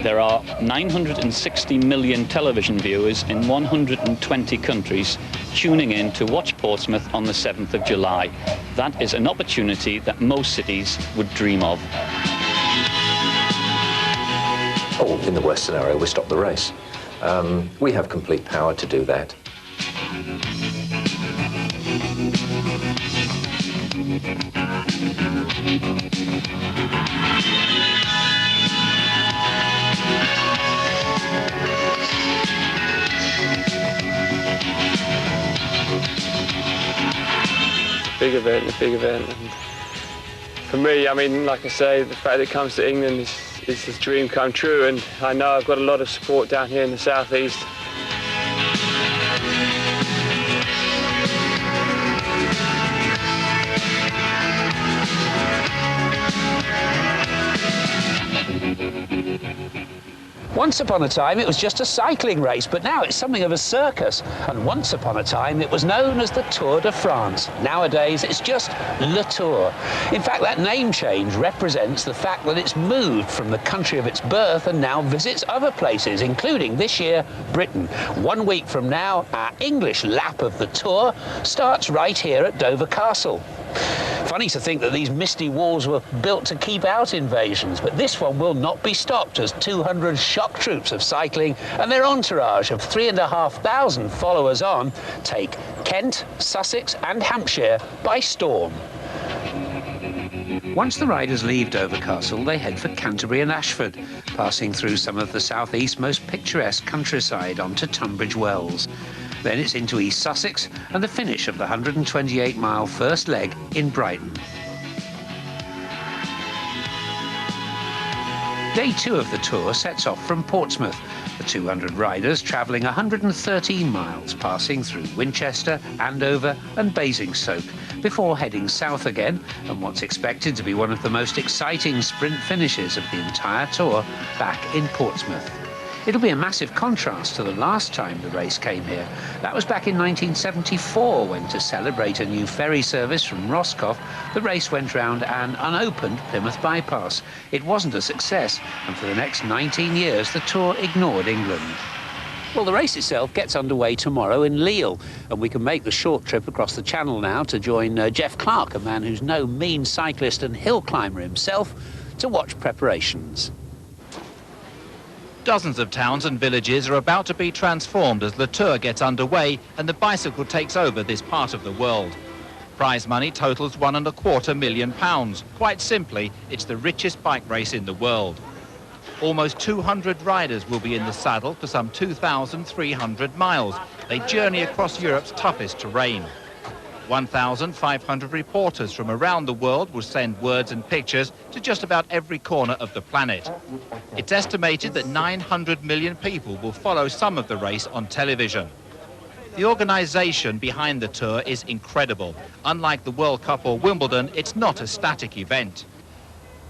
There are 960 million television viewers in 120 countries tuning in to watch Portsmouth on the 7th of July. That is an opportunity that most cities would dream of. Oh, in the worst scenario, we stop the race. We have complete power to do that. A big event. And for me, I mean, like I say, the fact that it comes to England is a dream come true, and I know I've got a lot of support down here in the southeast. Once upon a time it was just a cycling race, but now it's something of a circus. And once upon a time it was known as the Tour de France. Nowadays it's just Le Tour. In fact, that name change represents the fact that it's moved from the country of its birth and now visits other places, including this year, Britain. 1 week from now, our English lap of the Tour starts right here at Dover Castle. Funny to think that these misty walls were built to keep out invasions, but this one will not be stopped as 200 shock troops of cycling and their entourage of 3,500 followers on take Kent, Sussex and Hampshire by storm. Once the riders leave Dover Castle, they head for Canterbury and Ashford, passing through some of the southeast's most picturesque countryside onto Tunbridge Wells. Then it's into East Sussex and the finish of the 128-mile first leg in Brighton. Day 2 of the tour sets off from Portsmouth, the 200 riders travelling 113 miles, passing through Winchester, Andover and Basingstoke, before heading south again, and what's expected to be one of the most exciting sprint finishes of the entire tour back in Portsmouth. It'll be a massive contrast to the last time the race came here. That was back in 1974, when, to celebrate a new ferry service from Roscoff, the race went round an unopened Plymouth bypass. It wasn't a success, and for the next 19 years the Tour ignored England. Well, the race itself gets underway tomorrow in Lille, and we can make the short trip across the Channel now to join Jeff Clark, a man who's no mean cyclist and hill climber himself, to watch preparations. Dozens of towns and villages are about to be transformed as the Tour gets underway and the bicycle takes over this part of the world. Prize money totals £1.25 million. Quite simply, it's the richest bike race in the world. Almost 200 riders will be in the saddle for some 2,300 miles. They journey across Europe's toughest terrain. 1,500 reporters from around the world will send words and pictures to just about every corner of the planet. It's estimated that 900 million people will follow some of the race on television. The organisation behind the Tour is incredible. Unlike the World Cup or Wimbledon, it's not a static event.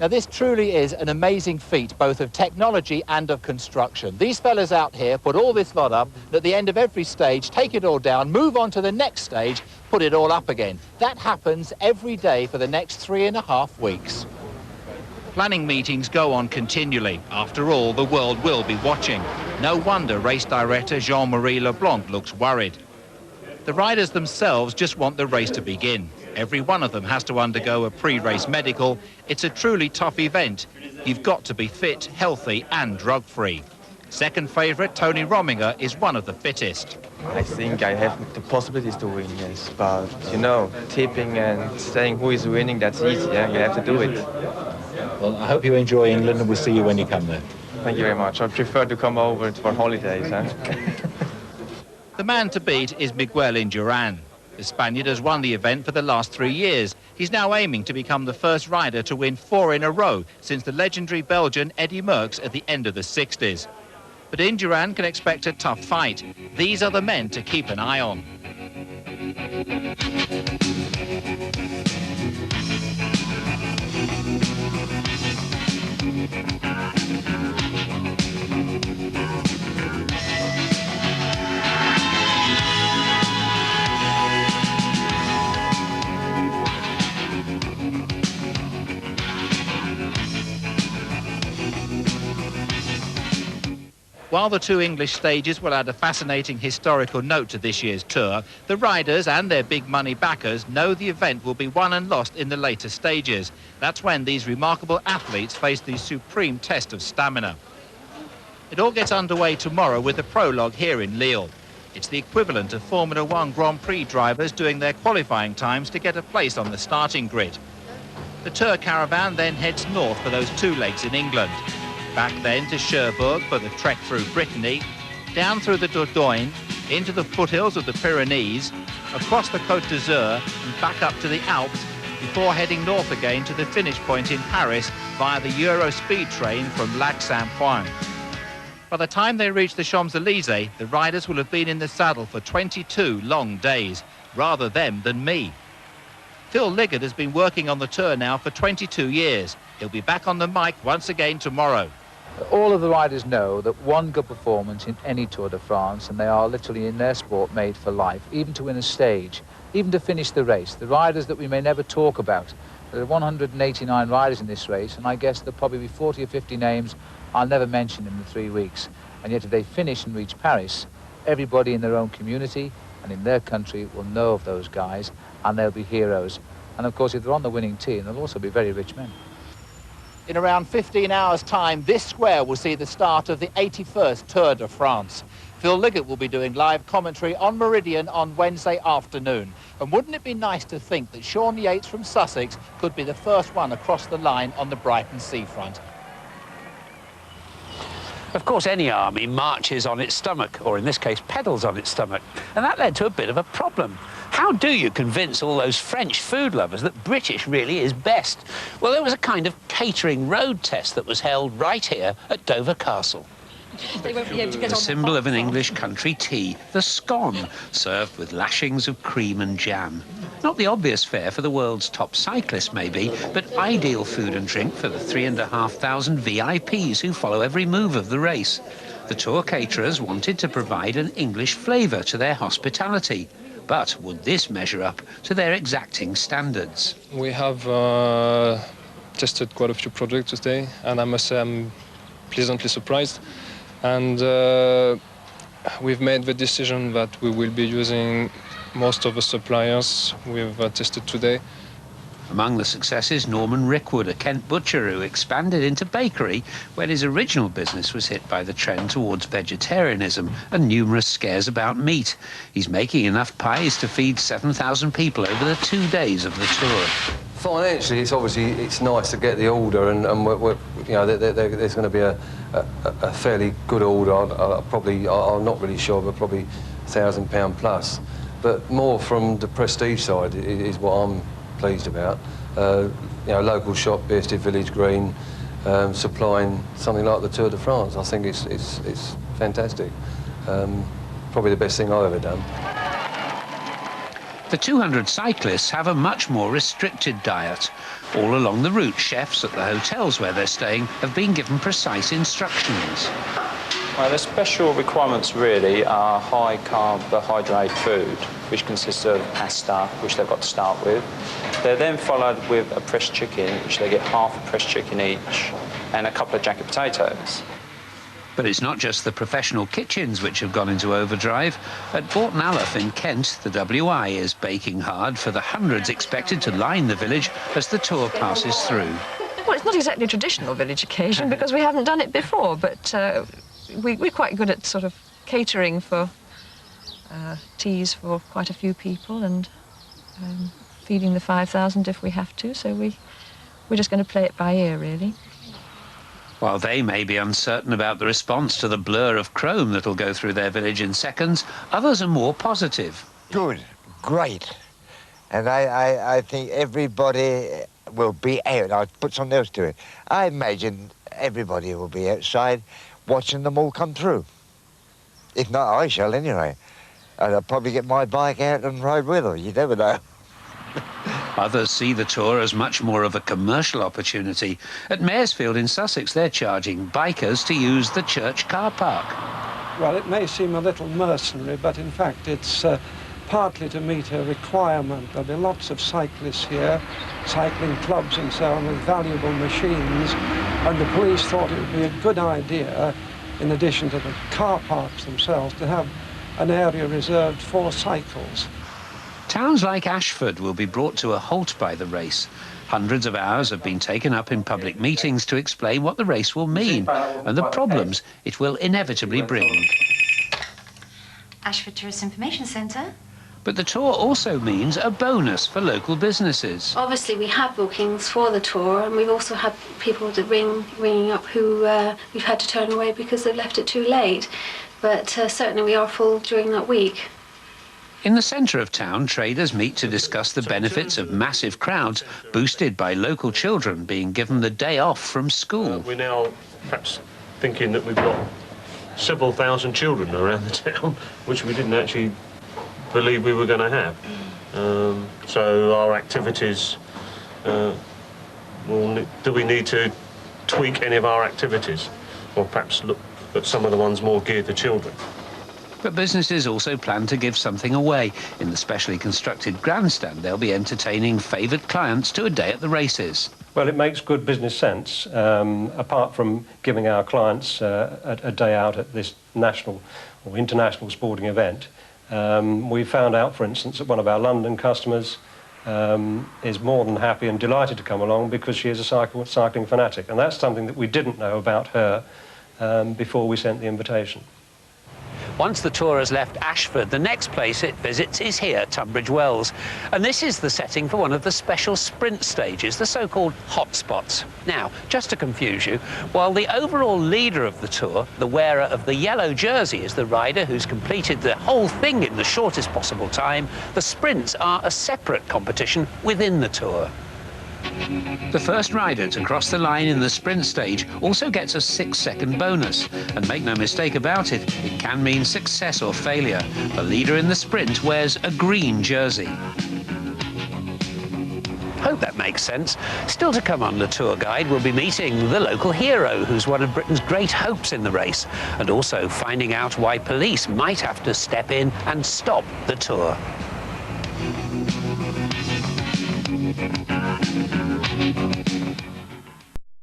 Now, this truly is an amazing feat, both of technology and of construction. These fellas out here put all this lot up, and at the end of every stage, take it all down, move on to the next stage, put it all up again. That happens every day for the next 3.5 weeks. Planning meetings go on continually. After all, the world will be watching. No wonder race director Jean-Marie Leblanc looks worried. The riders themselves just want the race to begin. Every one of them has to undergo a pre-race medical. It's a truly tough event. You've got to be fit, healthy and drug-free. Second favourite, Tony Rominger, is one of the fittest. I think I have the possibilities to win, yes. But, you know, tipping and saying who is winning, that's easy, yeah? You have to do it. Well, I hope you enjoy England and we'll see you when you come there. Thank you very much. I prefer to come over for holidays, huh? The man to beat is Miguel Indurain. The Spaniard has won the event for the last 3 years. He's now aiming to become the first rider to win 4 in a row since the legendary Belgian Eddy Merckx at the end of the 60s. But Indurain can expect a tough fight. These are the men to keep an eye on. While the two English stages will add a fascinating historical note to this year's tour, the riders and their big money backers know the event will be won and lost in the later stages. That's when these remarkable athletes face the supreme test of stamina. It all gets underway tomorrow with the prologue here in Lille. It's the equivalent of Formula One Grand Prix drivers doing their qualifying times to get a place on the starting grid. The tour caravan then heads north for those two legs in England. Back then to Cherbourg for the trek through Brittany, down through the Dordogne, into the foothills of the Pyrenees, across the Côte d'Azur and back up to the Alps before heading north again to the finish point in Paris via the Euro speed train from Lac Saint-Point. By the time they reach the Champs-Élysées, the riders will have been in the saddle for 22 long days. Rather them than me. Phil Liggett has been working on the tour now for 22 years. He'll be back on the mic once again tomorrow. All of the riders know that one good performance in any Tour de France, and they are literally in their sport made for life, even to win a stage, even to finish the race. The riders that we may never talk about. There are 189 riders in this race, and I guess there'll probably be 40 or 50 names I'll never mention in the 3 weeks. And yet if they finish and reach Paris, everybody in their own community and in their country will know of those guys, and they'll be heroes. And of course, if they're on the winning team, they'll also be very rich men. In around 15 hours' time, this square will see the start of the 81st Tour de France. Phil Liggett will be doing live commentary on Meridian on Wednesday afternoon. And wouldn't it be nice to think that Sean Yates from Sussex could be the first one across the line on the Brighton seafront? Of course, any army marches on its stomach, or in this case, pedals on its stomach. And that led to a bit of a problem. How do you convince all those French food lovers that British really is best? Well, there was a kind of catering road test that was held right here at Dover Castle. They won't be able to get The on symbol of an English country tea, the scone, served with lashings of cream and jam. Not the obvious fare for the world's top cyclist, maybe, but ideal food and drink for the 3,500 VIPs who follow every move of the race. The tour caterers wanted to provide an English flavour to their hospitality. But would this measure up to their exacting standards? We have tested quite a few projects today, and I must say I'm pleasantly surprised. And we've made the decision that we will be using most of the suppliers we've tested today. Among the successes, Norman Rickwood, a Kent butcher who expanded into bakery when his original business was hit by the trend towards vegetarianism and numerous scares about meat. He's making enough pies to feed 7,000 people over the 2 days of the tour. Financially, it's nice to get the order, and you know, there's going to be a fairly good order. I'm not really sure, but probably £1,000 plus. But more from the prestige side is what I'm pleased about. You know, local shop, Bearsted Village Green, supplying something like the Tour de France. I think it's fantastic. Probably the best thing I've ever done. The 200 cyclists have a much more restricted diet. All along the route, chefs at the hotels where they're staying have been given precise instructions. Well, the special requirements really are high carbohydrate food, which consists of pasta, which they've got to start with. They're then followed with a pressed chicken, which they get half a pressed chicken each, and a couple of jacket potatoes. But it's not just the professional kitchens which have gone into overdrive. At Bourton Aleph in Kent, the WI is baking hard for the hundreds expected to line the village as the tour passes through. Well, it's not exactly a traditional village occasion because we haven't done it before, but we're quite good at sort of catering for teas for quite a few people and feeding the 5,000 if we have to, so we're just going to play it by ear, really. While they may be uncertain about the response to the blur of chrome that'll go through their village in seconds, others are more positive. Good, great. And I think everybody will be out. I'll put something else to it. I imagine everybody will be outside watching them all come through. If not, I shall anyway. And I'll probably get my bike out and ride with them. You never know. Others see the tour as much more of a commercial opportunity. At Maresfield in Sussex, they're charging bikers to use the church car park. Well, it may seem a little mercenary, but in fact it's partly to meet a requirement. There'll be lots of cyclists here, cycling clubs and so on, with valuable machines, and the police thought it would be a good idea in addition to the car parks themselves, to have an area reserved for cycles. Towns like Ashford will be brought to a halt by the race. Hundreds of hours have been taken up in public meetings to explain what the race will mean and the problems it will inevitably bring. Ashford Tourist Information Centre. But the tour also means a bonus for local businesses. Obviously, we have bookings for the tour, and we've also had people that ringing up who we've had to turn away because they've left it too late. But certainly we are full during that week. In the centre of town, traders meet to discuss the benefits of massive crowds boosted by local children being given the day off from school. We're now perhaps thinking that we've got several thousand children around the town, which we didn't actually believe we were going to have. So our activities, do we need to tweak any of our activities, or perhaps look at some of the ones more geared to children? But businesses also plan to give something away. In the specially constructed grandstand, they'll be entertaining favoured clients to a day at the races. Well, it makes good business sense. Apart from giving our clients a day out at this national or international sporting event, we found out, for instance, that one of our London customers is more than happy and delighted to come along because she is a cycling fanatic. And that's something that we didn't know about her before we sent the invitation. Once the tour has left Ashford, the next place it visits is here, Tunbridge Wells. And this is the setting for one of the special sprint stages, the so-called hotspots. Now, just to confuse you, while the overall leader of the tour, the wearer of the yellow jersey, is the rider who's completed the whole thing in the shortest possible time, the sprints are a separate competition within the tour. The first rider to cross the line in the sprint stage also gets a 6-second bonus. And make no mistake about it, it can mean success or failure. The leader in the sprint wears a green jersey. Hope that makes sense. Still to come on the tour guide, we'll be meeting the local hero who's one of Britain's great hopes in the race, and also finding out why police might have to step in and stop the tour.